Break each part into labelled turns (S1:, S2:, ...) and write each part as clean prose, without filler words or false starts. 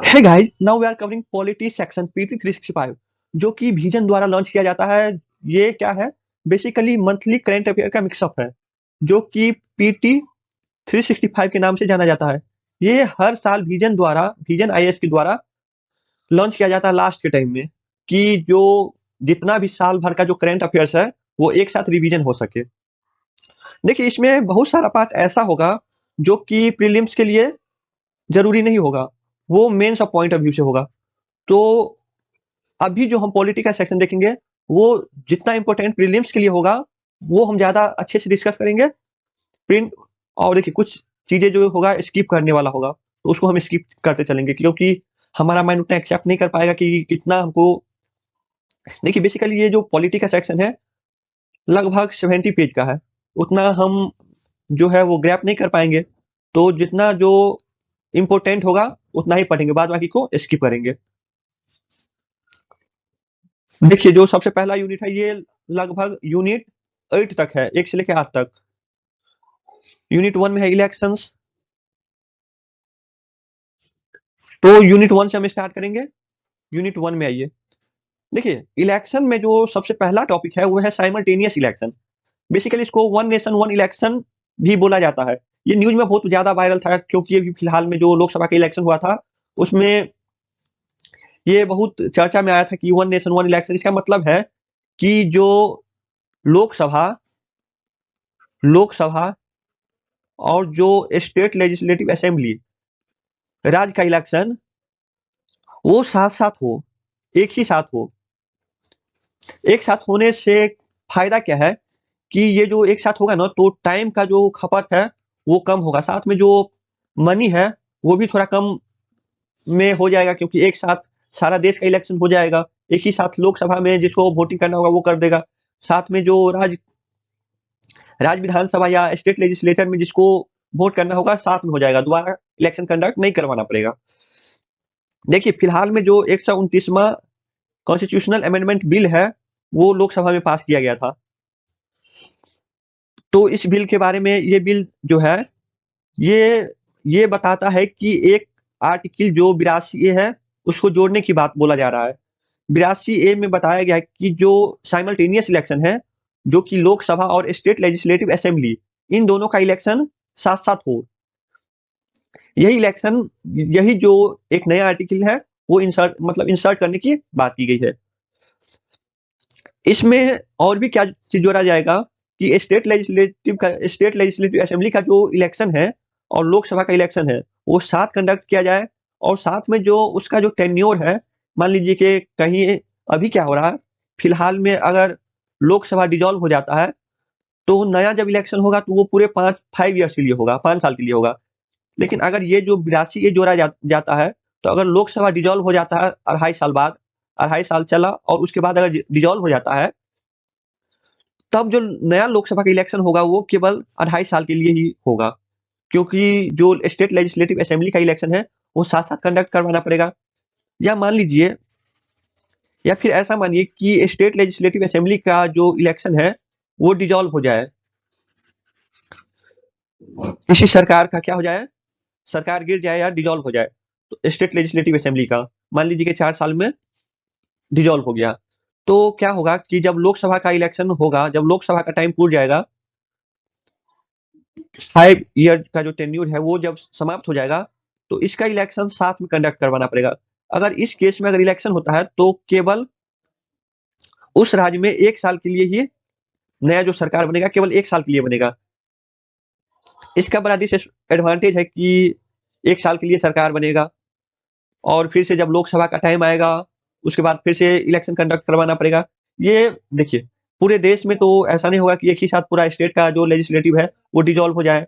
S1: Hey guys, now we are covering Polity section PT 365 जो कि vision द्वारा launch किया जाता है। ये क्या है? बेसिकली मंथली करंट अफेयर का मिक्सअप है जो कि PT 365 के नाम से जाना जाता है। ये हर साल विजन आईएएस के द्वारा लॉन्च किया जाता है लास्ट के टाइम में कि जो जितना भी साल भर का जो करंट अफेयर्स है वो एक साथ रिवीजन हो सके। देखिए इसमें बहुत सारा पार्ट ऐसा होगा जो कि प्रीलिम्स के लिए जरूरी नहीं होगा, वो मेंस और पॉइंट ऑफ व्यू से होगा। तो अभी जो हम पॉलिटी का सेक्शन देखेंगे वो जितना इंपॉर्टेंट प्रीलिम्स के लिए होगा वो हम ज्यादा अच्छे से डिस्कस करेंगे। प्रिंट और देखिए कुछ चीजें जो होगा स्किप करने वाला होगा तो उसको हम स्किप करते चलेंगे क्योंकि हमारा माइंड उतना एक्सेप्ट नहीं कर पाएगा कि कितना हमको। देखिए बेसिकली ये जो पॉलिटी का सेक्शन है लगभग 70 पेज का है, उतना हम जो है वो ग्रैप नहीं कर पाएंगे। तो जितना जो इम्पोर्टेंट होगा उतना ही पढ़ेंगे, बाद बाकी को स्किप करेंगे। देखिए जो सबसे पहला यूनिट है ये लगभग यूनिट 8 तक है, 1 से लेकर 8 तक। यूनिट 1 में है इलेक्शंस। तो यूनिट 1 से हम स्टार्ट करेंगे। यूनिट 1 में आइए। देखिए इलेक्शन में जो सबसे पहला टॉपिक है वो है साइमल्टेनियस इलेक्शन। बेसिकली इसको वन नेशन वन इलेक्शन भी बोला जाता है। ये न्यूज में बहुत ज्यादा वायरल था क्योंकि अभी फिलहाल में जो लोकसभा का इलेक्शन हुआ था उसमें ये बहुत चर्चा में आया था कि वन नेशन वन इलेक्शन। इसका मतलब है कि जो लोकसभा लोकसभा और जो स्टेट लेजिस्लेटिव असेंबली राज्य का इलेक्शन वो साथ साथ हो, एक ही साथ हो। एक साथ होने से फायदा क्या है कि ये जो एक साथ होगा ना तो टाइम का जो खपत है वो कम होगा, साथ में जो मनी है वो भी थोड़ा कम में हो जाएगा क्योंकि एक साथ सारा देश का इलेक्शन हो जाएगा। एक ही साथ लोकसभा में जिसको वोटिंग करना होगा वो कर देगा, साथ में जो राज्य विधानसभा या स्टेट लेजिस्लेचर में जिसको वोट करना होगा साथ में हो जाएगा, दोबारा इलेक्शन कंडक्ट नहीं करवाना पड़ेगा। देखिए फिलहाल में जो 129वां कॉन्स्टिट्यूशनल अमेंडमेंट बिल है वो लोकसभा में पास किया गया था। तो इस बिल के बारे में ये बिल जो है ये ये बताता है कि एक आर्टिकल जो 82A है उसको जोड़ने की बात बोला जा रहा है। 82A में बताया गया है कि जो साइमल्टेनियस इलेक्शन है जो कि लोकसभा और स्टेट लेजिस्लेटिव असेंबली इन दोनों का इलेक्शन साथ साथ हो। यही जो एक नया आर्टिकल है वो इंसर्ट करने की बात की गई है। इसमें और भी क्या चीज जोड़ा जाएगा कि स्टेट लेजिस्लेटिव असेंबली का जो इलेक्शन है और लोकसभा का इलेक्शन है वो साथ कंडक्ट किया जाए। और साथ में जो उसका जो टेन्योर है, मान लीजिए कि कहीं अभी क्या हो रहा है फिलहाल में अगर लोकसभा डिजॉल्व हो जाता है तो नया जब इलेक्शन होगा तो वो पूरे 5 ईयर्स के लिए होगा, 5 साल के लिए होगा। लेकिन अगर ये जो 82 ये जोड़ा जाता है तो अगर लोकसभा डिजॉल्व हो जाता है 2.5 साल बाद, 2.5 साल चला और उसके बाद अगर डिजॉल्व हो जाता है तब जो नया लोकसभा का इलेक्शन होगा वो केवल 2.5 साल के लिए ही होगा क्योंकि जो स्टेट लेजिस्लेटिव असेंबली का इलेक्शन है वो साथ साथ कंडक्ट करवाना पड़ेगा। या मान लीजिए या फिर ऐसा मानिए कि स्टेट लेजिस्लेटिव असेंबली का जो इलेक्शन है वो डिजॉल्व हो जाए, किसी सरकार का क्या हो जाए, सरकार गिर जाए या डिजॉल्व हो जाए। तो स्टेट लेजिस्लेटिव असेंबली का मान लीजिए कि 4 साल में डिजॉल्व हो गया तो क्या होगा कि जब लोकसभा का इलेक्शन होगा, जब लोकसभा का टाइम पूरा जाएगा, 5 ईयर का जो टेन्यूर है वो जब समाप्त हो जाएगा तो इसका इलेक्शन साथ में कंडक्ट करवाना पड़ेगा। अगर इस केस में अगर इलेक्शन होता है तो केवल उस राज्य में 1 साल के लिए ही नया जो सरकार बनेगा केवल 1 साल के लिए बनेगा। इसका बड़ा डिसएडवांटेज है कि 1 साल के लिए सरकार बनेगा और फिर से जब लोकसभा का टाइम आएगा उसके बाद फिर से इलेक्शन कंडक्ट करवाना पड़ेगा। ये देखिए पूरे देश में तो ऐसा नहीं होगा कि एक ही साथ पूरा स्टेट का जो लेजिस्लेटिव है वो डिजॉल्व हो जाए।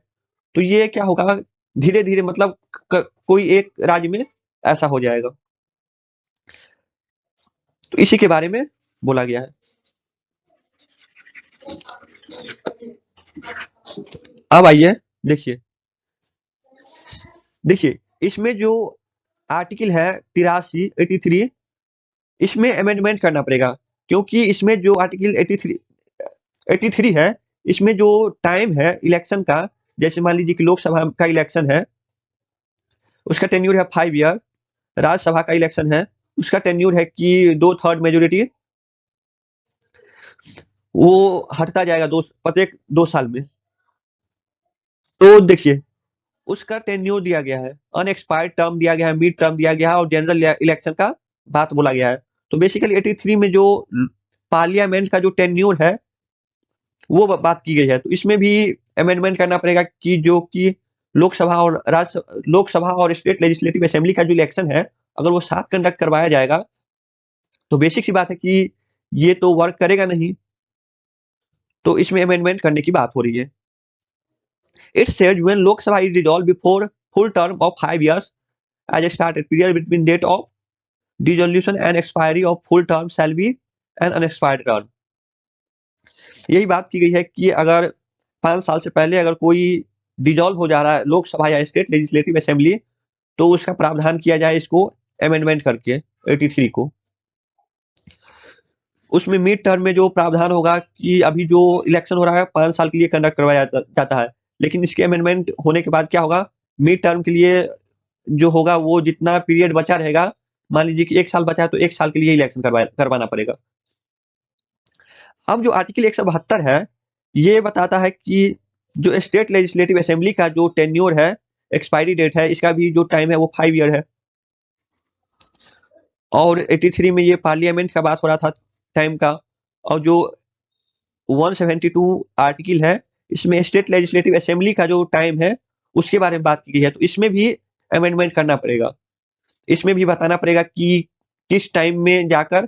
S1: तो ये क्या होगा, धीरे धीरे मतलब कोई एक राज्य में ऐसा हो जाएगा। तो इसी के बारे में बोला गया है। अब आइए देखिए देखिए इसमें जो आर्टिकल है 83 इसमें अमेंडमेंट करना पड़ेगा क्योंकि इसमें जो आर्टिकल 83 है इसमें जो टाइम है इलेक्शन का, जैसे मान लीजिए कि लोकसभा का इलेक्शन है उसका टेन्यूर है 5 ईयर। राज्यसभा का इलेक्शन है, उसका टेन्यूर है कि 2/3 मेजोरिटी वो हटता जाएगा प्रत्येक 2 साल में। तो देखिए, उसका टेन्यूर दिया गया है, अनएक्सपायर्ड टर्म दिया गया है, मिड टर्म दिया गया है और जनरल इलेक्शन का बात बोला गया है। तो बेसिकली 83 में जो पार्लियामेंट का जो टेन्यूर है वो बात की गई है। तो इसमें भी अमेंडमेंट करना पड़ेगा कि जो कि लोकसभा और स्टेट लेजिस्लेटिव असेंबली का जो इलेक्शन है, अगर वो साथ कंडक्ट करवाया जाएगा तो बेसिक सी बात है कि ये तो वर्क करेगा नहीं। तो इसमें अमेंडमेंट करने की बात हो रही है। It said when Lok Sabha is dissolved before full term of 5 years as a started period between date of dissolution and expiry of full term shall be an unexpired term। यही बात की गई है कि अगर 5 साल से पहले अगर कोई डिजॉल्व हो जा रहा है लोकसभा या स्टेट लेजिस्लेटिव असेंबली, तो उसका प्रावधान किया जाए इसको अमेंडमेंट करके 83 को। उसमें मिड टर्म में जो प्रावधान होगा कि अभी जो इलेक्शन हो रहा है 5 साल के लिए कंडक्ट करवाया जाता है, लेकिन इसके अमेंडमेंट होने के बाद क्या होगा, मिड टर्म के लिए जो होगा वो जितना पीरियड बचा रहेगा, मान लीजिए कि 1 साल बचा है तो 1 साल के लिए इलेक्शन करवाना पड़ेगा। अब जो आर्टिकल 172 है, ये बताता है कि जो स्टेट लेजिस्लेटिव असेंबली का जो टेन्योर है, एक्सपायरी डेट है, इसका भी जो टाइम है वो 5 ईयर है। और 83 में ये पार्लियामेंट का बात हो रहा था टाइम का। और जो 172 आर्टिकल है, इसमें स्टेट लेजिस्लेटिव असेंबली का जो टाइम है उसके बारे में बात की गई है। तो इसमें भी अमेंडमेंट करना पड़ेगा। इसमें भी बताना पड़ेगा कि किस टाइम में जाकर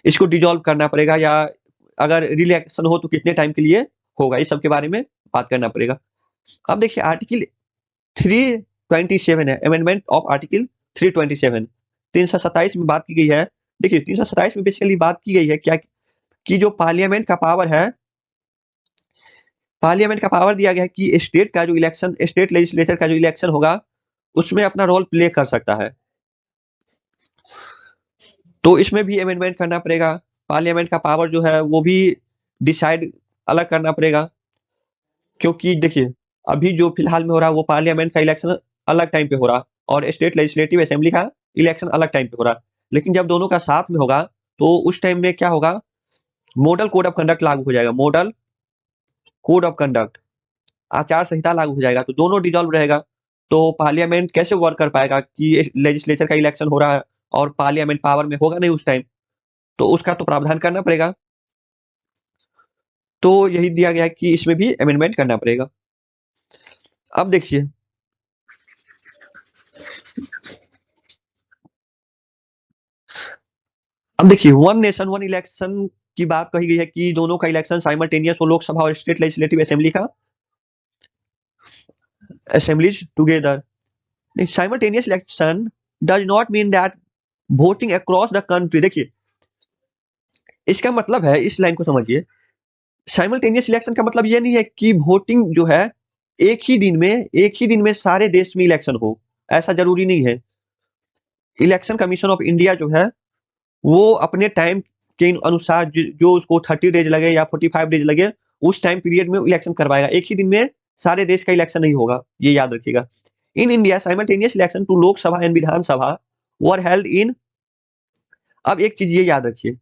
S1: इसको डिजॉल्व करना पड़ेगा, या अगर रिलेक्शन हो तो कितने टाइम के लिए होगा, इस सब के बारे में बात करना पड़ेगा। अब देखिए आर्टिकल 327 है, अमेंडमेंट ऑफ आर्टिकल 327 327 में बात की गई है। देखिए 327 में बेसिकली बात की गई है क्या कि जो पार्लियामेंट का पावर दिया गया है कि स्टेट का जो इलेक्शन, स्टेट लेजिस्लेचर का जो इलेक्शन होगा उसमें अपना रोल प्ले कर सकता है। तो इसमें भी अमेंडमेंट करना पड़ेगा। पार्लियामेंट का पावर जो है वो भी डिसाइड अलग करना पड़ेगा, क्योंकि देखिए अभी जो फिलहाल में हो रहा है वो पार्लियामेंट का इलेक्शन अलग टाइम पे हो रहा और स्टेट लेजिस्लेटिव असेंबली का इलेक्शन अलग टाइम पे हो रहा। लेकिन जब दोनों का साथ में होगा तो उस टाइम में क्या होगा, मॉडल कोड ऑफ कंडक्ट लागू हो जाएगा। मॉडल कोड ऑफ कंडक्ट, आचार संहिता लागू हो जाएगा। तो दोनों डिजॉल्व रहेगा। तो पार्लियामेंट कैसे वर्क कर पाएगा कि लेजिस्लेचर का इलेक्शन हो रहा है और पार्लियामेंट पावर में होगा नहीं उस टाइम, तो उसका तो प्रावधान करना पड़ेगा। तो यही दिया गया है कि इसमें भी अमेंडमेंट करना पड़ेगा। अब देखिए वन नेशन वन इलेक्शन की बात कही गई है कि दोनों का इलेक्शन साइमल्टेनियस हो, लोकसभा और स्टेट लेजिस्लेटिव असेंबली का assemblies together. The simultaneous election does not mean that voting across the country। देखिए इसका मतलब है, इस लाइन को समझिए, साइमल्टेनियस इलेक्शन का मतलब ये नहीं है कि वोटिंग जो है एक ही दिन में सारे देश में इलेक्शन हो, ऐसा जरूरी नहीं है। इलेक्शन कमीशन ऑफ इंडिया जो है वो अपने टाइम के अनुसार जो उसको 30 डेज लगे या 45 डेज लगे, उस टाइम पीरियड में इलेक्शन करवाएगा। एक ही दिन में सारे देश का इलेक्शन नहीं होगा, ये याद रखिएगा। In India simultaneous election to Lok Sabha and Vidhan Sabha were held in. अब एक चीज ये याद रखिए,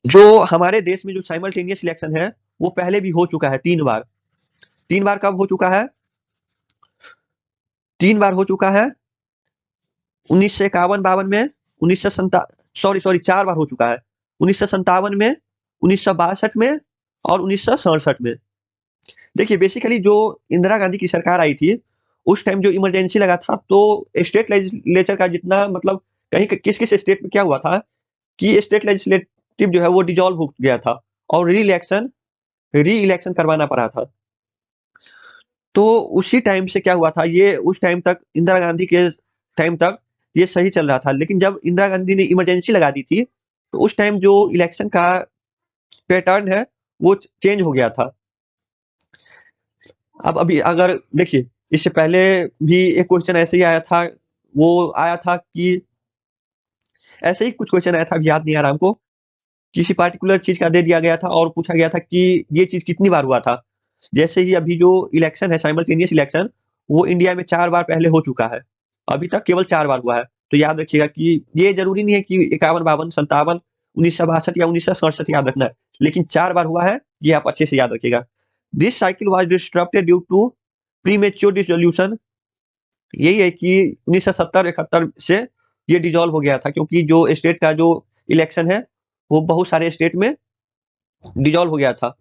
S1: जो हमारे देश में जो साइमल्टेनियस इलेक्शन है वो पहले भी हो चुका है 3 बार। 3 बार कब हो चुका है? 3 बार हो चुका है 1951-52 में, 4 बार हो चुका है, 1957 में, 1962 में और 1967 में। देखिए बेसिकली जो इंदिरा गांधी की सरकार आई थी उस टाइम जो इमरजेंसी लगा था, तो स्टेट लेजिस्लेचर का जितना मतलब कहीं किस किस स्टेट में क्या हुआ था कि स्टेट लेजिस्लेटिव जो है वो डिजॉल्व हो गया था और री इलेक्शन करवाना पड़ा था। तो उसी टाइम से क्या हुआ था, ये उस टाइम तक इंदिरा गांधी के टाइम तक ये सही चल रहा था। लेकिन जब इंदिरा गांधी ने इमरजेंसी लगा दी थी तो उस टाइम जो इलेक्शन का पैटर्न है वो चेंज हो गया था। अब अभी अगर देखिए इससे पहले भी एक क्वेश्चन ऐसे ही आया था, वो आया था कि ऐसे ही कुछ क्वेश्चन आया था, अभी याद नहीं आ रहा हमको, किसी पार्टिकुलर चीज का दे दिया गया था और पूछा गया था कि ये चीज कितनी बार हुआ था। जैसे ही अभी जो इलेक्शन है साइमल्टेनियस इलेक्शन, वो इंडिया में 4 बार पहले हो चुका है। अभी तक केवल 4 बार हुआ है। तो याद रखिएगा कि ये जरूरी नहीं है कि 51, 52, 57, 1962 या 1967 याद रखना है, लेकिन 4 बार हुआ है, ये आप अच्छे से याद रखिएगा। This cycle was disrupted due to premature dissolution. यही है कि 1970-71 से ये डिसॉल्व हो गया था, क्योंकि जो स्टेट का जो इलेक्शन है वो बहुत सारे स्टेट में डिसॉल्व हो गया था।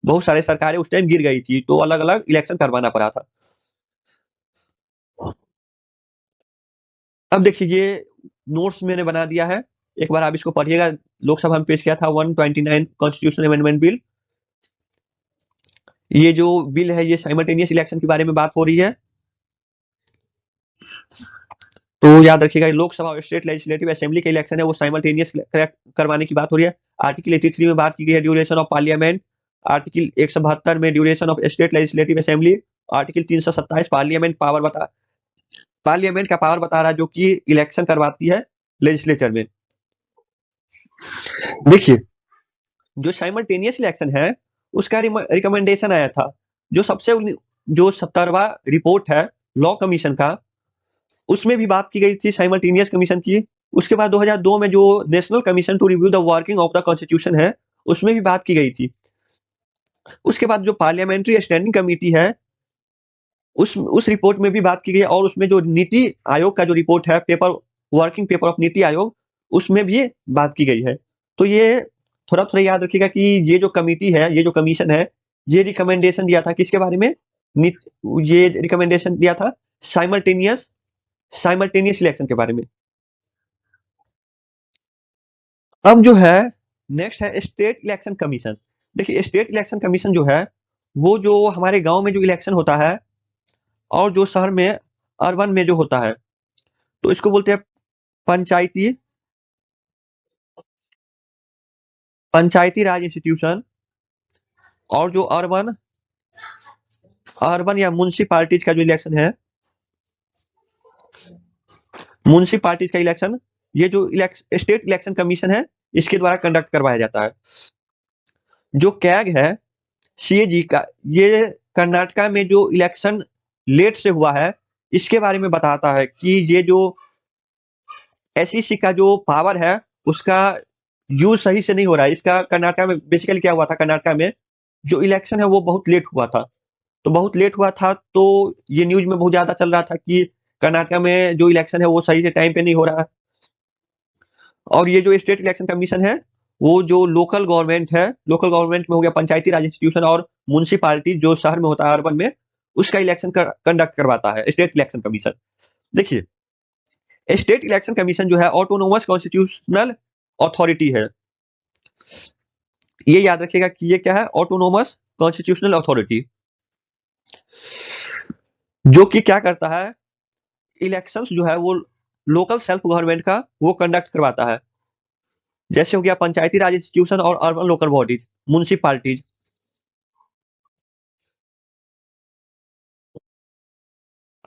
S1: बहुत सारे सरकारें उस टाइम गिर गई थी, तो अलग अलग इलेक्शन करवाना पड़ा था। अब देखिए ये नोट्स मैंने बना दिया है, एक बार आप इसको पढ़िएगा। लोकसभा में पेश किया था 129 कॉन्स्टिट्यूशनल अमेंडमेंट बिल। ये जो बिल है ये साइमल्टेनियस इलेक्शन के बारे में बात हो रही है। तो याद रखिएगा लोकसभा और स्टेट लेजिस्लेटिव असेंबली का इलेक्शन है वो साइमल्टेनियस करवाने की बात हो रही है। आर्टिकल 83 में बात की गई है ड्यूरेशन ऑफ पार्लियामेंट। आर्टिकल 172 में duration of state legislative assembly. Article 327 parliament का पावर बता रहा है जो कि इलेक्शन करवाती है लेजिस्लेचर में। देखिए जो साइमल्टेनियस इलेक्शन है उसका रिकमेंडेशन आया था। जो 70वां रिपोर्ट है लॉ कमीशन का, उसमें भी बात की गई थी साइमल्टेनियस कमीशन की। उसके बाद 2002 में जो national commission to review the working of the constitution है उसमें भी बात की गई थी। उसके बाद जो पार्लियामेंट्री स्टैंडिंग कमेटी है उस रिपोर्ट में भी बात की गई, और उसमें जो नीति आयोग का जो रिपोर्ट है working paper of NITI Aayog, उसमें भी बात की गई है। तो ये थोड़ा थोड़ा याद रखिएगा कि ये जो कमेटी है, ये जो कमीशन है, ये रिकमेंडेशन दिया था किसके बारे में? ये रिकमेंडेशन दिया था साइमल्टेनियस इलेक्शन के बारे में। अब जो है नेक्स्ट है स्टेट इलेक्शन कमीशन। देखिए स्टेट इलेक्शन कमीशन जो है वो जो हमारे गांव में जो इलेक्शन होता है और जो शहर में अर्बन में जो होता है, तो इसको बोलते हैं पंचायती पंचायती राज इंस्टीट्यूशन। और जो अर्बन अर्बन या म्युनिसिपालिटीज का जो इलेक्शन है, म्युनिसिपालिटीज का इलेक्शन, ये जो स्टेट इलेक्शन कमीशन है इसके द्वारा कंडक्ट करवाया जाता है। जो कैग है सीएजी का, ये कर्नाटका में जो इलेक्शन लेट से हुआ है इसके बारे में बताता है कि ये जो एसईसी का जो पावर है उसका यूज सही से नहीं हो रहा है। इसका कर्नाटका में बेसिकली क्या हुआ था, कर्नाटका में जो इलेक्शन है वो बहुत लेट हुआ था। तो बहुत लेट हुआ था तो ये न्यूज में बहुत ज्यादा चल रहा था कि कर्नाटका में जो इलेक्शन है वो सही से टाइम पे नहीं हो रहा है। और ये जो स्टेट इलेक्शन कमीशन है वो जो लोकल गवर्नमेंट है, लोकल गवर्नमेंट में हो गया पंचायती राज इंस्टीट्यूशन और म्युनिसिपालिटी जो शहर में होता है अर्बन में, उसका इलेक्शन कंडक्ट करवाता है स्टेट इलेक्शन कमीशन। देखिए स्टेट इलेक्शन कमीशन जो है ऑटोनोमस कॉन्स्टिट्यूशनल अथॉरिटी है। ये याद रखिएगा कि ये क्या है, ऑटोनोमस कॉन्स्टिट्यूशनल अथॉरिटी, जो कि क्या करता है, इलेक्शंस जो है वो लोकल सेल्फ गवर्नमेंट का वो कंडक्ट करवाता है। जैसे हो गया पंचायती राज इंस्टीट्यूशन और अर्बन लोकल बॉडीज, म्युनिसिपालिटीज।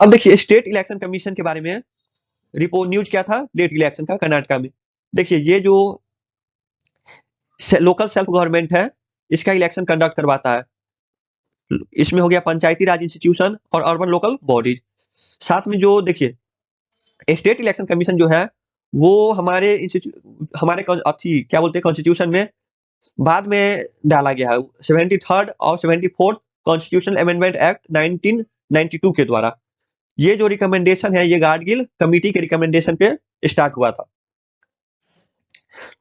S1: अब देखिए स्टेट इलेक्शन कमीशन के बारे में रिपोर्ट न्यूज क्या था लेट इलेक्शन का कर्नाटका में। देखिए ये जो लोकल सेल्फ गवर्नमेंट है इसका इलेक्शन कंडक्ट करवाता है। इसमें हो गया पंचायती राज इंस्टीट्यूशन और अर्बन लोकल बॉडीज। साथ में जो देखिए स्टेट इलेक्शन कमीशन जो है वो हमारे क्या बोलते हैं कॉन्स्टिट्यूशन में बाद में डाला गया है 73rd और 74th कॉन्स्टिट्यूशनल अमेंडमेंट एक्ट 1992 के द्वारा। ये जो रिकमेंडेशन है ये गाडगिल कमिटी के रिकमेंडेशन पे स्टार्ट हुआ था।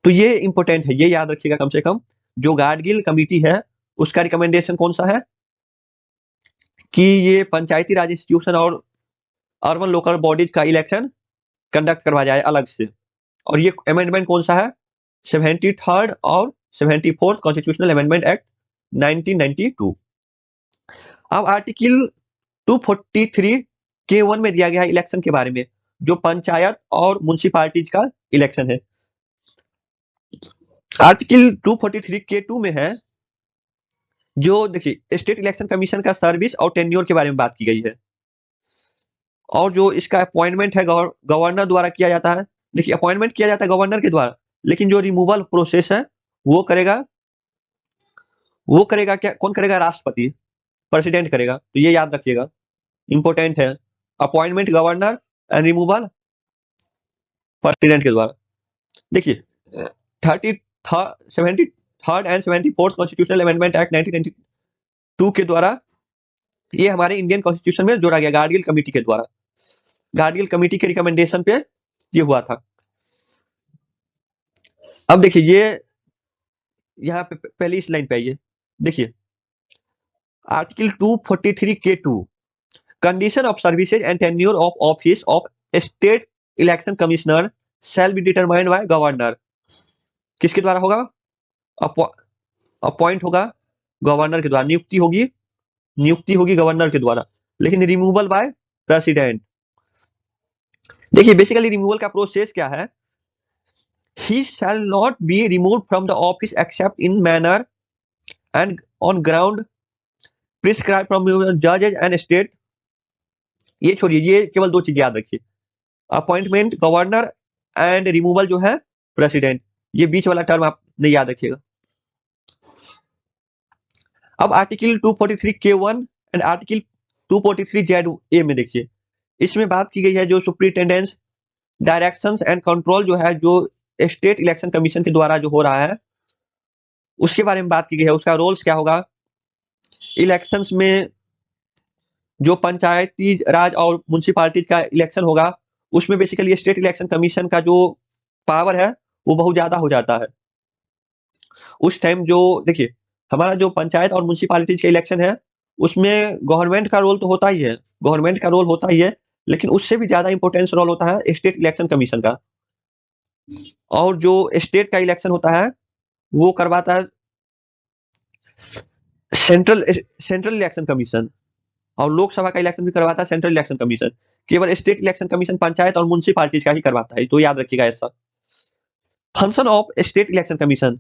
S1: तो ये इंपॉर्टेंट है, ये याद रखिएगा कम से कम। जो गाडगिल कमिटी है उसका रिकमेंडेशन कौन सा है कि ये पंचायती राज इंस्टीट्यूशन और अर्बन लोकल बॉडीज का इलेक्शन कंडक्ट करवाया जाए अलग से। और ये अमेंडमेंट कौन सा है, 73rd और 74th कॉन्स्टिट्यूशनल अमेंडमेंट एक्ट 1992। अब आर्टिकल 243 के 1 में दिया गया है इलेक्शन के बारे में, जो पंचायत और म्युनिसिपालिटीज का इलेक्शन है। आर्टिकल 243 के 2 में है जो देखिए स्टेट इलेक्शन कमीशन का सर्विस और टेन्योर के बारे में बात की गई है। और जो इसका अपॉइंटमेंट है गवर्नर द्वारा किया जाता है। देखिए अपॉइंटमेंट किया जाता है गवर्नर के द्वारा, लेकिन जो रिमूवल प्रोसेस है वो करेगा क्या, कौन करेगा, राष्ट्रपति, प्रेसिडेंट करेगा। तो ये याद रखिएगा, इंपॉर्टेंट है। Appointment governor and removal president के द्वारा। देखिए 73rd and 74th constitutional amendment act 1992 के द्वारा ये हमारे इंडियन कॉन्स्टिट्यूशन में जोड़ा गया, गार्डियल कमेटी के द्वारा। गार्डियल कमेटी के रिकमेंडेशन पे ये हुआ था। अब देखिए ये यहाँ पे पहली इस लाइन पे आइए, देखिए article 243 K2 condition of services and tenure of office of state election commissioner shall be determined by governor. किसके द्वारा होगा? अपॉइंट होगा गवर्नर के द्वारा, नियुक्ति होगी गवर्नर के द्वारा, लेकिन रिमूवल बाय प्रेसिडेंट। देखिए बेसिकली रिमूवल का प्रोसेस क्या है? He shall not be removed from the office except in manner and on ground prescribed from judges and state। ये छोड़िए, ये केवल दो चीज याद रखिए, अपॉइंटमेंट गवर्नर एंड रिमूवल जो है प्रेसिडेंट। ये बीच वाला टर्म आप नहीं याद रखिएगा। अब article 243K1 and article 243ZA में देखिए, इसमें बात की गई है जो सुप्रिंटेंडेंस डायरेक्शंस एंड कंट्रोल जो है, जो स्टेट इलेक्शन कमीशन के द्वारा जो हो रहा है उसके बारे में बात की गई है। उसका रोल्स क्या होगा? इलेक्शंस में जो पंचायती राज और म्युनिसिपैलिटी का इलेक्शन होगा उसमें बेसिकली स्टेट इलेक्शन कमीशन का जो पावर है वो बहुत ज्यादा हो जाता है उस टाइम। जो देखिए हमारा जो पंचायत और म्युनिसिपैलिटी का इलेक्शन है उसमें गवर्नमेंट का रोल तो होता ही है, गवर्नमेंट का रोल होता ही है, लेकिन उससे भी ज्यादा इंपॉर्टेंस रोल होता है स्टेट इलेक्शन कमीशन का। और जो स्टेट का इलेक्शन होता है वो करवाता है सेंट्रल इलेक्शन कमीशन, और लोकसभा का इलेक्शन भी करवाता है सेंट्रल इलेक्शन कमीशन। केवल स्टेट इलेक्शन कमीशन पंचायत और म्युनिसिपैलिटी का ही करवाता है, तो याद रखिएगा ऐसा। Function of state election commission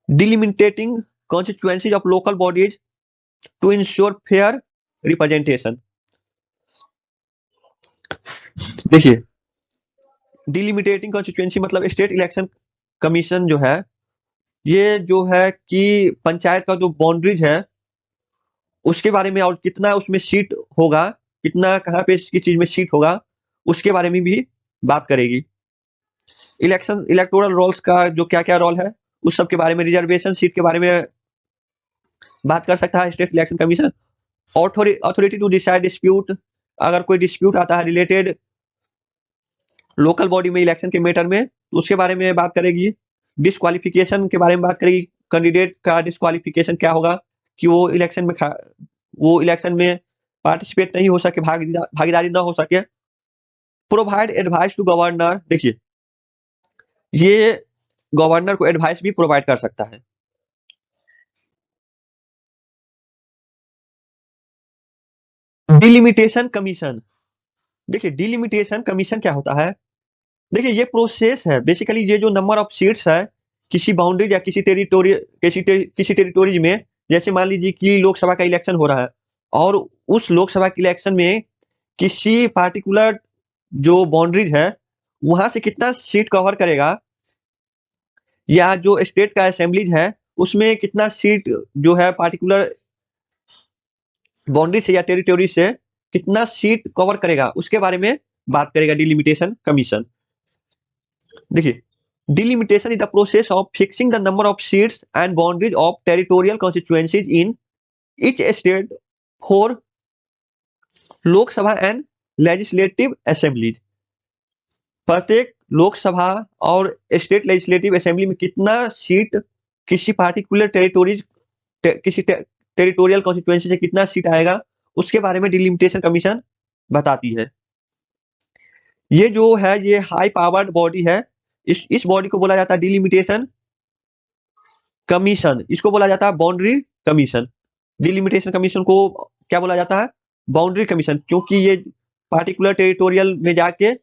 S1: delimitating constituencies of local bodies to ensure fair representation. देखिए डिलिमिटेटिंग कॉन्स्टिट्यूएंसी मतलब स्टेट इलेक्शन कमीशन जो है ये जो है कि पंचायत का जो बाउंड्रीज है उसके बारे में, और कितना उसमें सीट होगा, कितना कहाँ पे किस चीज में सीट होगा उसके बारे में भी बात करेगी। इलेक्शन इलेक्टोरल रोल्स का जो क्या क्या रोल है उस सब के बारे में, रिजर्वेशन सीट के बारे में बात कर सकता है state election commission. Authority to decide dispute, अगर कोई डिस्प्यूट आता है रिलेटेड लोकल बॉडी में इलेक्शन के मैटर में तो उसके बारे में बात करेगी। डिस्क्वालिफिकेशन के बारे में बात करेगी, कैंडिडेट का डिस्क्वालिफिकेशन क्या होगा कि वो इलेक्शन में पार्टिसिपेट नहीं हो सके, भागीदारी ना हो सके। प्रोवाइड एडवाइस टू गवर्नर, देखिए ये गवर्नर को एडवाइस भी प्रोवाइड कर सकता है। डिलिमिटेशन कमीशन, देखिए डिलिमिटेशन कमीशन क्या होता है? देखिए ये प्रोसेस है बेसिकली, ये जो नंबर ऑफ सीट्स है किसी बाउंड्री या किसी टेरिटोरी में, जैसे मान लीजिए कि लोकसभा का इलेक्शन हो रहा है और उस लोकसभा के इलेक्शन में किसी पार्टिकुलर जो बाउंड्रीज है वहां से कितना सीट कवर करेगा, या जो स्टेट का असेंबलीज है उसमें कितना सीट जो है पार्टिकुलर बाउंड्री से या टेरिटोरी से कितना सीट कवर करेगा उसके बारे में बात करेगा डिलिमिटेशन कमीशन। देखिए delimitation is the process of fixing the number of seats and boundaries of territorial constituencies in each state for Lok Sabha and legislative assemblies. प्रत्येक लोकसभा और स्टेट लेजिस्लेटिव असेंबली में कितना सीट किसी पार्टिकुलर किसी टेरिटोरियल कॉन्स्टिट्यूएंसी से कितना seat आएगा उसके बारे में डिलिमिटेशन कमीशन बताती है। ये जो है ये हाई पावर्ड बॉडी है, इस बॉडी को बोला जाता है डिलिमिटेशन कमीशन, इसको बोला जाता है बाउंड्री कमीशन। डिलिमिटेशन कमीशन को क्या बोला जाता है? बाउंड्री कमीशन, क्योंकि ये पार्टिकुलर टेरिटोरियल में जाके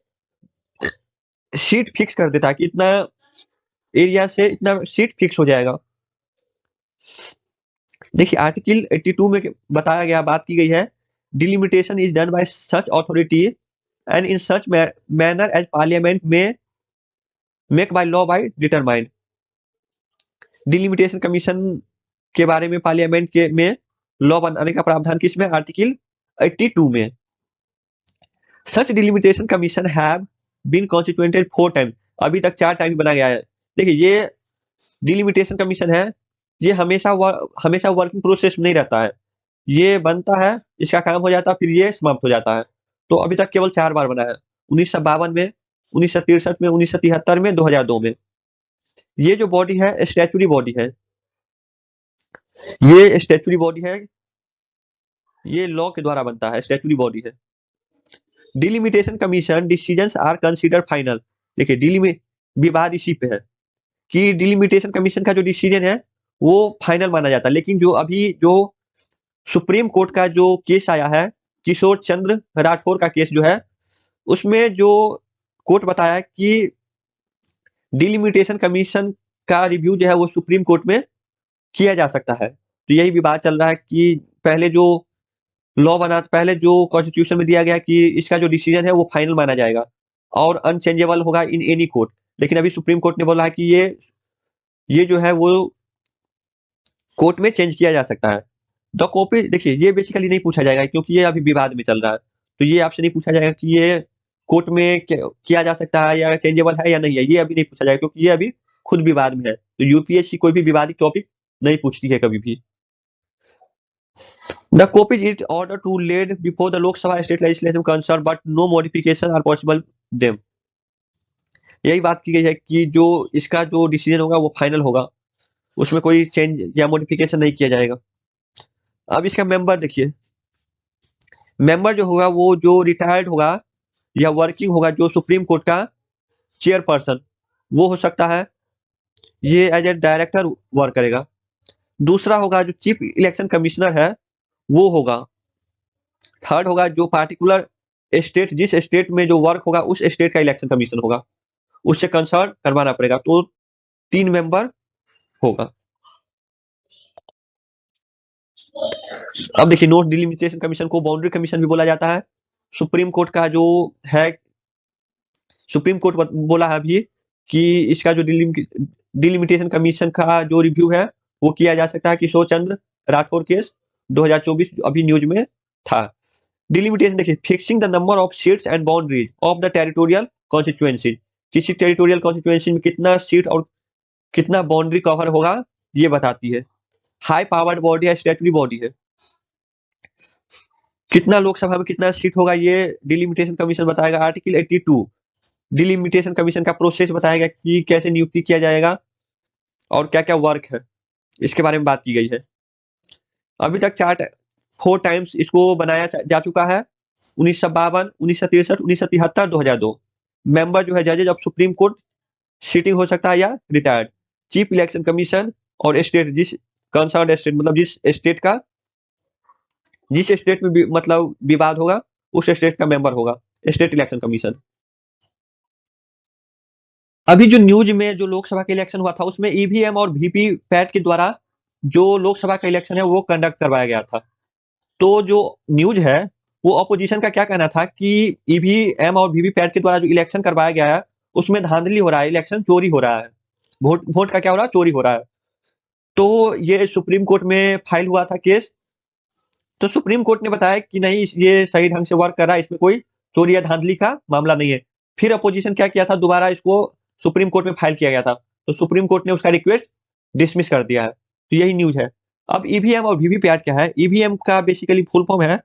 S1: सीट फिक्स कर देता है कि इतना एरिया से इतना सीट फिक्स हो जाएगा। देखिए आर्टिकल 82 में बताया गया, बात की गई है, delimitation is done by such authority and in such manner as parliament may make by law by determined. Delimitation commission के बारे में पार्लियामेंट के में लॉ बनाने का प्रावधान किसमें? आर्टिकल 82 में। Such delimitation commission have been constituted 4 time, अभी तक 4 टाइम बनाया गया है। देखिए ये डिलिमिटेशन कमीशन है, ये हमेशा वर्किंग प्रोसेस में नहीं रहता है, ये बनता है, इसका काम हो जाता है, फिर ये समाप्त हो जाता है। तो अभी तक केवल 4 बार बना है, 1952 में, 1963 में, 1973 में, 2002 में। ये जो बॉडी है स्टैचुरी बॉडी है, ये स्टैचुरी बॉडी है, ये लॉ के द्वारा बनता है, स्टैचुरी बॉडी है। Delimitation commission decisions are consider final. देखिए डिलिमिट विवाद इसी पे है कि डिलिमिटेशन कमीशन का जो डिसीजन है वो फाइनल माना जाता है, लेकिन जो अभी जो सुप्रीम कोर्ट का जो केस आया है, किशोर चंद्र राठौर का केस जो है, उसमें जो कोर्ट बताया कि डिलिमिटेशन कमीशन का रिव्यू जो है वो सुप्रीम कोर्ट में किया जा सकता है। तो यही विवाद चल रहा है कि पहले जो लॉ बना, पहले जो कॉन्स्टिट्यूशन में दिया गया कि इसका जो डिसीजन है वो फाइनल माना जाएगा और अनचेंजेबल होगा इन एनी कोर्ट, लेकिन अभी सुप्रीम कोर्ट ने बोला है कि ये जो है वो कोर्ट में चेंज किया जा सकता है। द कॉपी, देखिए ये बेसिकली नहीं पूछा जाएगा क्योंकि ये अभी विवाद में चल रहा है, तो ये आपसे नहीं पूछा जाएगा कि ये कोर्ट में किया जा सकता है या चेंजेबल है या नहीं है, ये अभी नहीं पूछा जाएगा क्योंकि ये अभी खुद विवाद में है। तो यूपीएससी कोई भी विवादित टॉपिक नहीं पूछती है कभी भी। The copy is order to laid before the Lok Sabha state legislation concern but no modification are possible them. यही बात की गई है कि जो इसका जो डिसीजन होगा वो फाइनल होगा, उसमें कोई चेंज या मॉडिफिकेशन नहीं किया जाएगा। अब इसका मेंबर देखिए, मेंबर जो होगा वो जो रिटायर्ड होगा या वर्किंग होगा, जो सुप्रीम कोर्ट का चेयरपर्सन वो हो सकता है, ये एज ए डायरेक्टर वर्क करेगा। दूसरा होगा जो चीफ इलेक्शन कमिश्नर है वो होगा। थर्ड होगा जो पार्टिकुलर स्टेट, जिस स्टेट में जो वर्क होगा उस स्टेट का इलेक्शन कमीशन होगा, उससे कंसल्ट करवाना पड़ेगा। तो 3 मेंबर होगा। अब देखिए नोट डिलिमिटेशन कमीशन को बाउंड्री कमीशन भी बोला जाता है। सुप्रीम कोर्ट का जो है, सुप्रीम कोर्ट बोला है अभी कि इसका जो डिलिमिटेशन कमीशन का जो रिव्यू है वो किया जा सकता है। किशोर चंद्र राठौर केस 2024 अभी न्यूज में था। डिलिमिटेशन देखिए, fixing the number of seats and boundaries of the territorial constituency, किसी टेरिटोरियल कॉन्स्टिट्यूएंसी में कितना सीट और कितना बाउंड्री कवर होगा ये बताती है। हाई पावर्ड बॉडी है, स्टैट्यूटरी बॉडी है, कितना लोकसभा में कितना सीट होगा ये डिलिमिटेशन कमीशन बताएगा। आर्टिकल 82 डिलिमिटेशन कमीशन का प्रोसेस बताएगा कि कैसे नियुक्ति किया जाएगा और क्या क्या वर्क है, इसके बारे में बात की गई है। अभी तक 4 टाइम्स इसको बनाया जा चुका है, 1952, 1963, 1973, 2002। मेंबर जो है जजेज ऑफ सुप्रीम कोर्ट सिटिंग हो सकता है या रिटायर्ड। चीफ इलेक्शन कमीशन और स्टेट, जिस कंसर्न स्टेट मतलब जिस स्टेट में मतलब विवाद होगा उस स्टेट का मेंबर होगा स्टेट इलेक्शन कमीशन। अभी जो न्यूज में जो लोकसभा का इलेक्शन हुआ था उसमें ईवीएम और वीवीपैट के द्वारा जो लोकसभा का इलेक्शन है वो कंडक्ट करवाया गया था। तो जो न्यूज है वो अपोजिशन का क्या कहना था कि ईवीएम और वीवीपैट के द्वारा जो इलेक्शन करवाया गया है उसमें धांधली हो रहा है, इलेक्शन चोरी हो रहा है, वोट का क्या हो रहा है, चोरी हो रहा है। तो ये सुप्रीम कोर्ट में फाइल हुआ था केस, तो सुप्रीम कोर्ट ने बताया कि नहीं ये सही ढंग से वर्क कर रहा है, इसमें कोई चोरी या धांधली का मामला नहीं है। फिर अपोजिशन क्या किया था, दोबारा इसको सुप्रीम कोर्ट में फाइल किया गया था, तो सुप्रीम कोर्ट ने उसका रिक्वेस्ट डिसमिस कर दिया है। तो यही न्यूज है। अब ईवीएम और वीवीपैट क्या है, ईवीएम का बेसिकली फुल फॉर्म है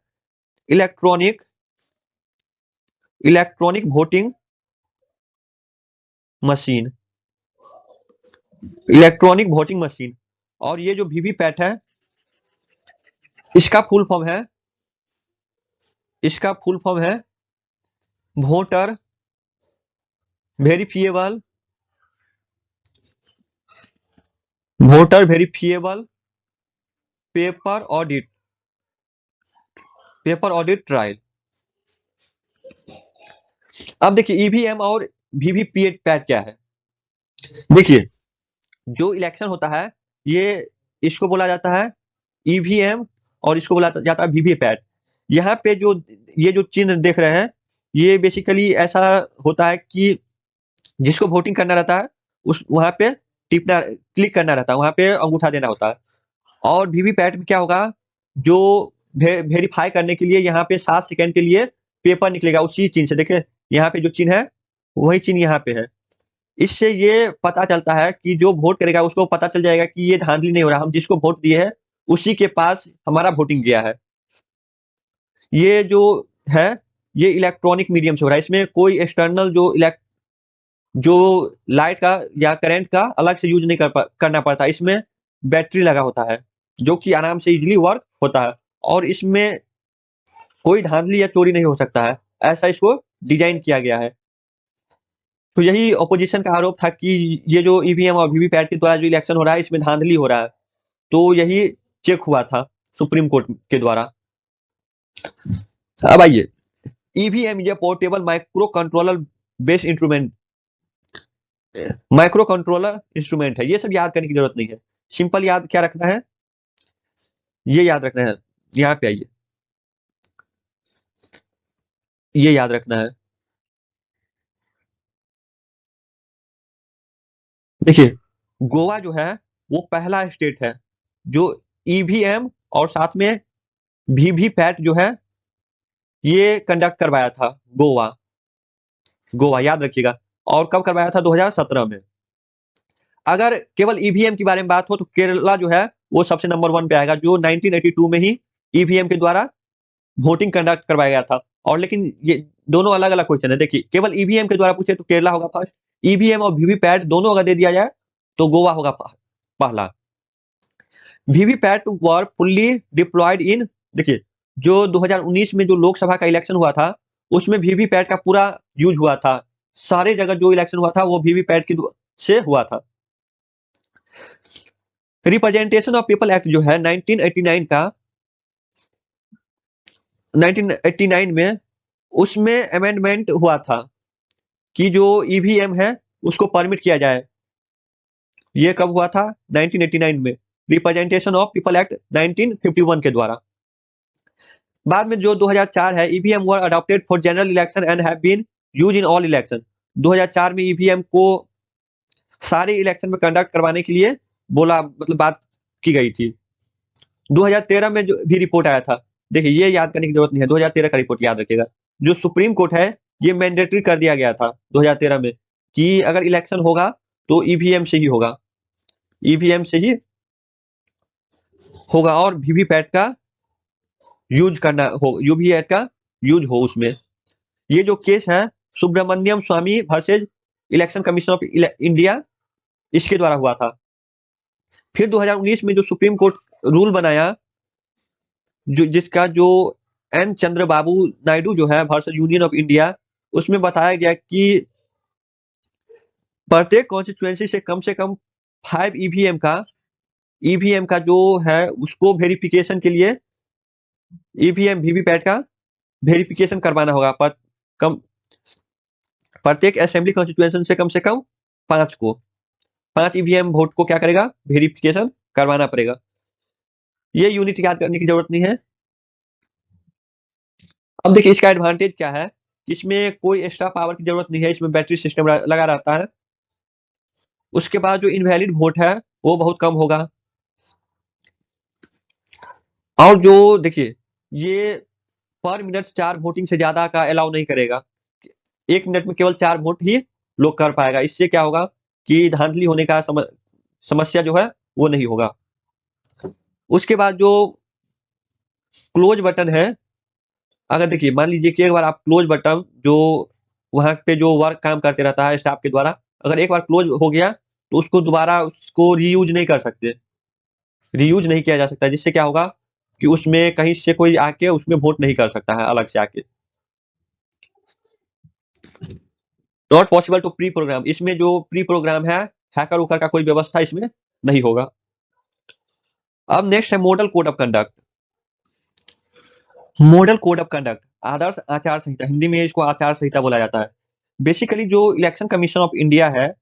S1: electronic voting machine, electronic voting machine. और ये जो वीवीपैट है इसका फुल फॉर्म है voter verifiable paper audit trial. अब देखिए ईवीएम और वीवीपैट क्या है। देखिए जो इलेक्शन होता है ये इसको बोला जाता है ईवीएम और इसको बोला जाता है वीवीपैट। यहाँ पे जो ये जो चिन्ह देख रहे हैं ये बेसिकली ऐसा होता है कि जिसको वोटिंग करना रहता है उस वहां पे क्लिक करना रहता है, वहां पे अंगूठा देना होता है। और वीवीपैट में क्या होगा, जो वेरीफाई करने के लिए यहाँ पे 7 सेकंड के लिए पेपर निकलेगा उसी चिन्ह से। देखिए यहाँ पे जो चिन्ह है वही चिन्ह यहाँ पे है। इससे ये पता चलता है कि जो वोट करेगा उसको पता चल जाएगा कि ये धांधली नहीं हो रहा, हम जिसको वोट दिए है उसी के पास हमारा वोटिंग गया है। ये जो है ये इलेक्ट्रॉनिक मीडियम से हो रहा है, इसमें कोई एक्सटर्नल जो लाइट का या करंट का अलग से यूज नहीं करना पड़ता। इसमें बैटरी लगा होता है जो कि आराम से इजीली वर्क होता है, और इसमें कोई धांधली या चोरी नहीं हो सकता है, ऐसा इसको डिजाइन किया गया है। तो यही ऑपोजिशन का आरोप था कि ये जो ईवीएम और वीवीपैट के द्वारा जो इलेक्शन हो रहा है इसमें धांधली हो रहा है। तो यही चेक हुआ था सुप्रीम कोर्ट के द्वारा। अब आइए, ईवीएम ये portable micro controller based instrument है। ये सब याद करने की जरूरत नहीं है, सिंपल याद क्या रखना है, ये याद रखना है। यहाँ पे आइए, ये याद रखना है। देखिए गोवा जो है वो पहला स्टेट है जो ईवीएम और साथ में वीवीपैट जो है ये कंडक्ट करवाया था। गोवा गोवा याद रखिएगा। और कब करवाया था? 2017 में। अगर केवल ईवीएम के बारे में बात हो तो केरला जो है वो सबसे नंबर 1 पे आएगा, जो 1982 में ही ईवीएम के द्वारा वोटिंग कंडक्ट करवाया गया था। और लेकिन ये दोनों अलग अलग क्वेश्चन है। देखिए केवल ईवीएम के द्वारा पूछे तो केरला होगा फर्स्ट, ईवीएम और वीवीपैट दोनों अगर दे दिया जाए तो गोवा होगा पहला। वीवीपैट वर फुल्ली डिप्लॉयड इन, देखिए जो 2019 में जो लोकसभा का इलेक्शन हुआ था उसमें वीवीपैट का पूरा यूज हुआ था। सारे जगह जो इलेक्शन हुआ था वो वीवीपैट की से हुआ था। रिप्रेजेंटेशन ऑफ पीपल एक्ट जो है 1989 में उसमें अमेंडमेंट हुआ था कि जो ईवीएम है उसको परमिट किया जाए। ये कब हुआ था? 1989 में, रिप्रेजेंटेशन ऑफ पीपल एक्ट 1951 के द्वारा। बाद में जो 2004 है, EVM were adopted for general election and have been used in all election. 2004 में ईवीएम को सारे इलेक्शन में कंडक्ट करवाने के लिए बोला, मतलब बात की गई थी। 2013 में जो भी रिपोर्ट आया था, देखिए ये याद करने की जरूरत नहीं है, 2013 का रिपोर्ट याद रखिएगा। जो सुप्रीम कोर्ट है ये मैंडेटरी कर दिया गया था 2013 में कि अगर इलेक्शन होगा तो ईवीएम से ही होगा, ईवीएम से ही होगा और वीवीपैट का यूज करना हो, वीवीपैट का यूज हो उसमें। ये जो केस है Subramanian Swamy versus election commission of India, इसके द्वारा हुआ था। फिर 2019 में जो सुप्रीम कोर्ट रूल बनाया, जिसका जो एन चंद्रबाबू नायडू जो है वर्सेज यूनियन ऑफ इंडिया, उसमें बताया गया कि प्रत्येक कॉन्स्टिट्यूएंसी से कम 5 ईवीएम का जो है उसको वेरिफिकेशन के लिए ईवीएम वीवीपैट का वेरिफिकेशन करवाना होगा। प्रत्येक असेंबली कॉन्स्टिट्यूएंसी से कम 5 ईवीएम वोट को क्या करेगा? वेरिफिकेशन करवाना पड़ेगा। ये यूनिट याद करने की जरूरत नहीं है। अब देखिए इसका एडवांटेज क्या है, इसमें कोई एक्स्ट्रा पावर की जरूरत नहीं है, इसमें बैटरी सिस्टम लगा रहता है। उसके बाद जो इनवैलिड वोट है वो बहुत कम होगा। और जो देखिए ये पर मिनट 4 वोटिंग से ज्यादा का अलाउ नहीं करेगा, 1 मिनट में केवल 4 वोट ही लोग कर पाएगा। इससे क्या होगा कि धांधली होने का समस्या जो है वो नहीं होगा। उसके बाद जो क्लोज बटन है, अगर देखिए मान लीजिए कि एक बार आप क्लोज बटन जो वहां पे जो वर्क काम करते रहता है स्टाफ के द्वारा, अगर एक बार क्लोज हो गया तो उसको दोबारा उसको रीयूज नहीं कर सकते, रीयूज नहीं किया जा सकता, जिससे क्या होगा कि उसमें कहीं से कोई आके उसमें वोट नहीं कर सकता है अलग से आके। Not possible to pre program, इसमें जो प्री प्रोग्राम है हैकर उकर का कोई व्यवस्था इसमें नहीं होगा। अब नेक्स्ट है model code of conduct. Model code of conduct, आदर्श आचार संहिता, हिंदी में इसको आचार संहिता बोला जाता है। बेसिकली जो इलेक्शन कमीशन ऑफ इंडिया है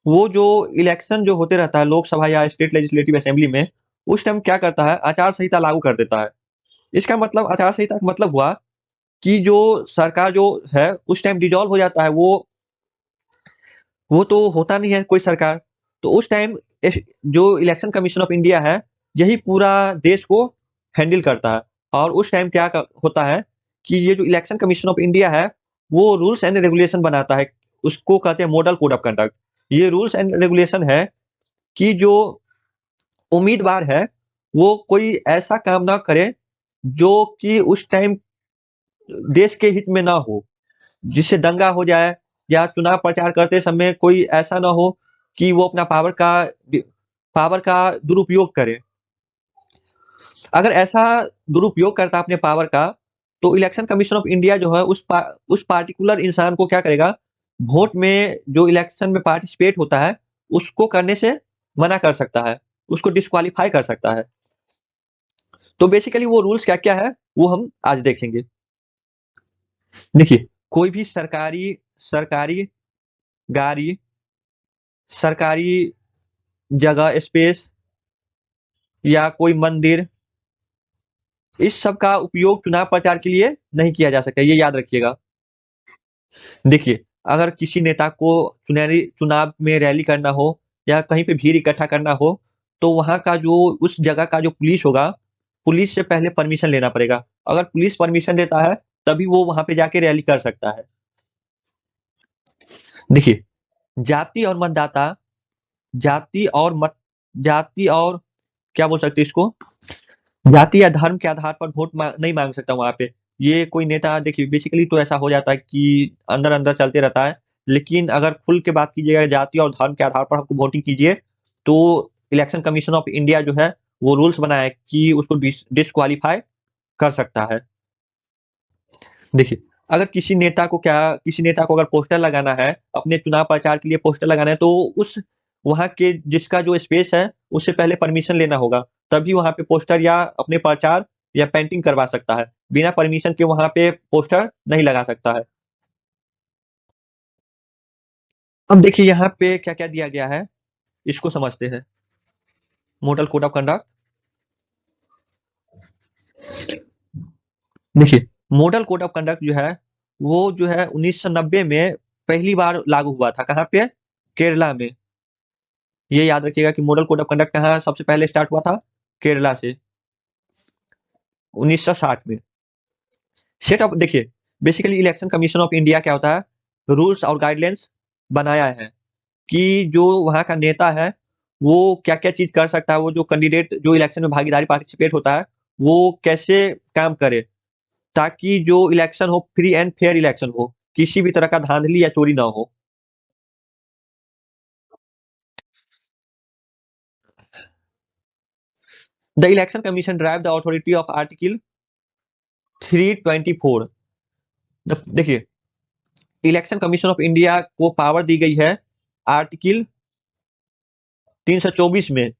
S1: वो जो इलेक्शन जो होते रहता है लोकसभा या स्टेट लेजिस्लेटिव असेंबली में, उस टाइम क्या करता है? आचार संहिता लागू कर देता है। इसका मतलब आचार संहिता का मतलब हुआ कि जो सरकार जो है उस टाइम डिजॉल्व हो जाता है, वो तो होता नहीं है कोई सरकार, तो उस टाइम जो इलेक्शन कमीशन ऑफ इंडिया है यही पूरा देश को हैंडल करता है। और उस टाइम क्या होता है कि ये जो इलेक्शन कमीशन ऑफ इंडिया है वो रूल्स एंड रेगुलेशन बनाता है, उसको कहते हैं मॉडल कोड ऑफ कंडक्ट। ये रूल्स एंड रेगुलेशन है कि जो उम्मीदवार है वो कोई ऐसा काम ना करे जो कि उस टाइम देश के हित में ना हो, जिससे दंगा हो जाए या चुनाव प्रचार करते समय कोई ऐसा ना हो कि वो अपना पावर का दुरुपयोग करे। अगर ऐसा दुरुपयोग करता अपने पावर का, तो इलेक्शन कमीशन ऑफ इंडिया जो है उस पार्टिकुलर इंसान को क्या करेगा, वोट में जो इलेक्शन में पार्टिसिपेट होता है उसको करने से मना कर सकता है, उसको डिस्क्वालीफाई कर सकता है। तो बेसिकली वो रूल्स क्या क्या है वो हम आज देखेंगे। देखिए, कोई भी सरकारी सरकारी गाड़ी, सरकारी जगह, स्पेस या कोई मंदिर, इस सब का उपयोग चुनाव प्रचार के लिए नहीं किया जा सकता, ये याद रखिएगा। देखिए, अगर किसी नेता को चुनाव में रैली करना हो या कहीं पे भीड़ इकट्ठा करना हो, तो वहां का जो उस जगह का जो पुलिस होगा, पुलिस से पहले परमिशन लेना पड़ेगा। अगर पुलिस परमिशन देता है तभी वो वहां पे जाके रैली कर सकता है। देखिए, जाति और मतदाता, जाति और मत जाति और क्या बोल सकते हैं इसको, जाति या धर्म के आधार पर नहीं मांग सकता वहां पे। ये कोई नेता, देखिए बेसिकली तो ऐसा हो जाता है कि अंदर अंदर चलते रहता है, लेकिन अगर खुल के बात कीजिएगा जाति और धर्म के आधार पर हमको वोटिंग कीजिए, तो इलेक्शन कमीशन ऑफ इंडिया जो है वो रूल्स बनाया है कि उसको डिस्क्वालीफाई कर सकता है। देखिए, अगर किसी नेता को अगर पोस्टर लगाना है, अपने चुनाव प्रचार के लिए पोस्टर लगाना है, तो उस वहां के जिसका जो स्पेस है उससे पहले परमिशन लेना होगा, तभी वहां पे पोस्टर या अपने प्रचार या पेंटिंग करवा सकता है। बिना परमिशन के वहां पे पोस्टर नहीं लगा सकता है। अब देखिए यहाँ पे क्या क्या दिया गया है, इसको समझते हैं। Model code of conduct. देखिए, मॉडल कोड ऑफ कंडक्ट जो है वो जो है 1990 में पहली बार लागू हुआ था। कहाँ पे? केरला में। ये याद रखिएगा कि मॉडल कोड ऑफ कंडक्ट कहाँ सबसे पहले स्टार्ट हुआ था? केरला से 1960 में। सेट ऑफ, देखिए basically election commission of India क्या होता है, रूल्स और गाइडलाइंस बनाया है कि जो वहाँ का नेता है वो क्या क्या चीज कर सकता है, वो जो कैंडिडेट जो इलेक्शन में भागीदारी पार्टिसिपेट होता है वो कैसे काम करे, ताकि जो इलेक्शन हो फ्री एंड फेयर इलेक्शन हो, किसी भी तरह का धांधली या चोरी ना हो। The election commission drive the authority of article 324। देखिए, इलेक्शन कमीशन ऑफ इंडिया को पावर दी गई है आर्टिकल 324 में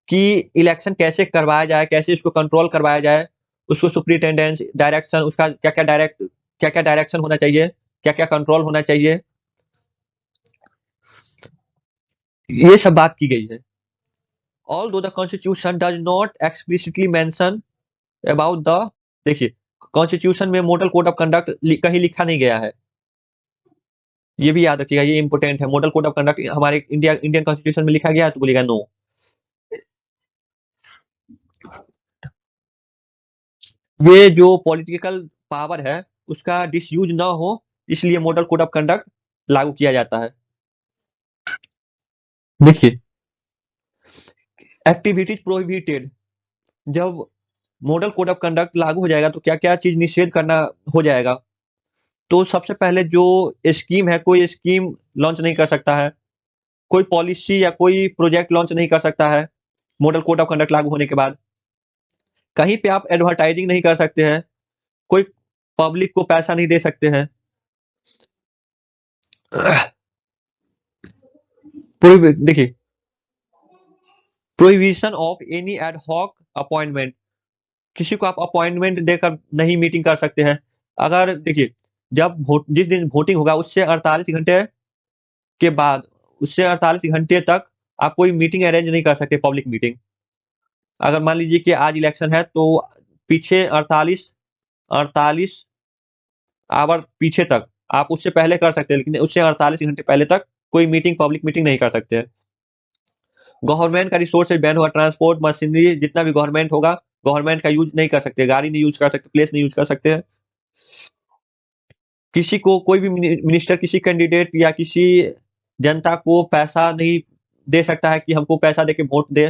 S1: कि इलेक्शन कैसे करवाया जाए, कैसे इसको कंट्रोल करवाया जाए, उसको सुप्रिंटेंडेंस डायरेक्शन, उसका क्या क्या डायरेक्शन होना चाहिए, क्या क्या कंट्रोल होना चाहिए, ये सब बात की गई है। ऑल दो the constitution does not explicitly mention about the, देखिए कॉन्स्टिट्यूशन में मॉडल कोड ऑफ कंडक्ट कहीं लिखा नहीं गया है, ये भी याद रखिएगा, ये इंपोर्टेंट है। मॉडल कोड ऑफ कंडक्ट हमारे इंडियन कॉन्स्टिट्यूशन में लिखा गया है तो बोलेगा नो। ये जो पॉलिटिकल पावर है उसका डिसयूज ना हो, इसलिए मॉडल कोड ऑफ कंडक्ट लागू किया जाता है। देखिए, एक्टिविटीज प्रोहिबिटेड, जब मॉडल कोड ऑफ कंडक्ट लागू हो जाएगा तो क्या क्या चीज निषेध करना हो जाएगा। तो सबसे पहले जो स्कीम है, कोई स्कीम लॉन्च नहीं कर सकता है, कोई पॉलिसी या कोई प्रोजेक्ट लॉन्च नहीं कर सकता है मॉडल कोड ऑफ कंडक्ट लागू होने के बाद। कहीं पे आप एडवर्टाइजिंग नहीं कर सकते हैं, कोई पब्लिक को पैसा नहीं दे सकते हैं। देखिए, prohibition of any ad hoc appointment, किसी को आप अपॉइंटमेंट देकर नहीं मीटिंग कर सकते हैं। अगर देखिए, जिस दिन वोटिंग होगा उससे 48 घंटे के बाद, उससे 48 घंटे तक आप कोई मीटिंग अरेंज नहीं कर सकते, पब्लिक मीटिंग। अगर मान लीजिए कि आज इलेक्शन है तो पीछे 48 आवर पीछे तक आप उससे पहले कर सकते हैं, लेकिन उससे 48 घंटे पहले तक कोई मीटिंग, पब्लिक मीटिंग नहीं कर सकते हैं। गवर्नमेंट का रिसोर्स बैन हुआ, ट्रांसपोर्ट मशीनरी जितना भी गवर्नमेंट होगा, गवर्नमेंट का यूज नहीं कर सकते, गाड़ी नहीं यूज कर सकते, प्लेस नहीं यूज कर सकते हैं। किसी को कोई भी मिनिस्टर किसी कैंडिडेट या किसी जनता को पैसा नहीं दे सकता है कि हमको पैसा देके वोट दे।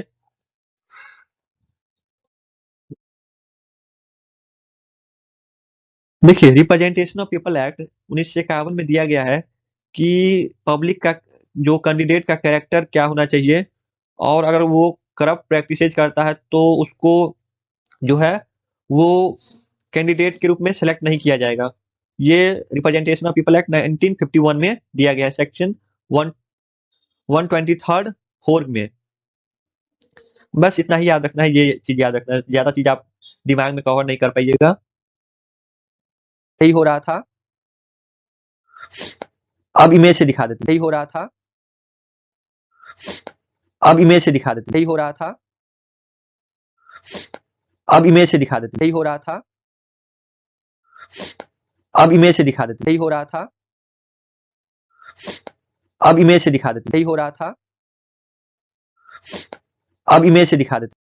S1: देखिए, रिप्रेजेंटेशन ऑफ पीपल एक्ट 1951 में दिया गया है कि पब्लिक का जो कैंडिडेट का कैरेक्टर क्या होना चाहिए, और अगर वो करप्ट प्रैक्टिसेज करता है तो उसको जो है वो कैंडिडेट के रूप में सेलेक्ट नहीं किया जाएगा। ये रिप्रेजेंटेशन ऑफ पीपल एक्ट 1951 में दिया गया है, सेक्शन 123 4 में। बस इतना ही याद रखना है, ये चीज याद रखना है, ज्यादा चीज आप दिमाग में कवर नहीं कर पाइएगा। यही हो रहा था, अब इमेज से दिखा देते, यही हो रहा था, अब इमेज से दिखा देते, यही हो रहा था, अब इमेज से दिखा देते, यही हो रहा था, अब इमेज से दिखा देते, यही हो रहा था, अब इमेज से दिखा देते, यही हो रहा था, अब इमेज से दिखा देते।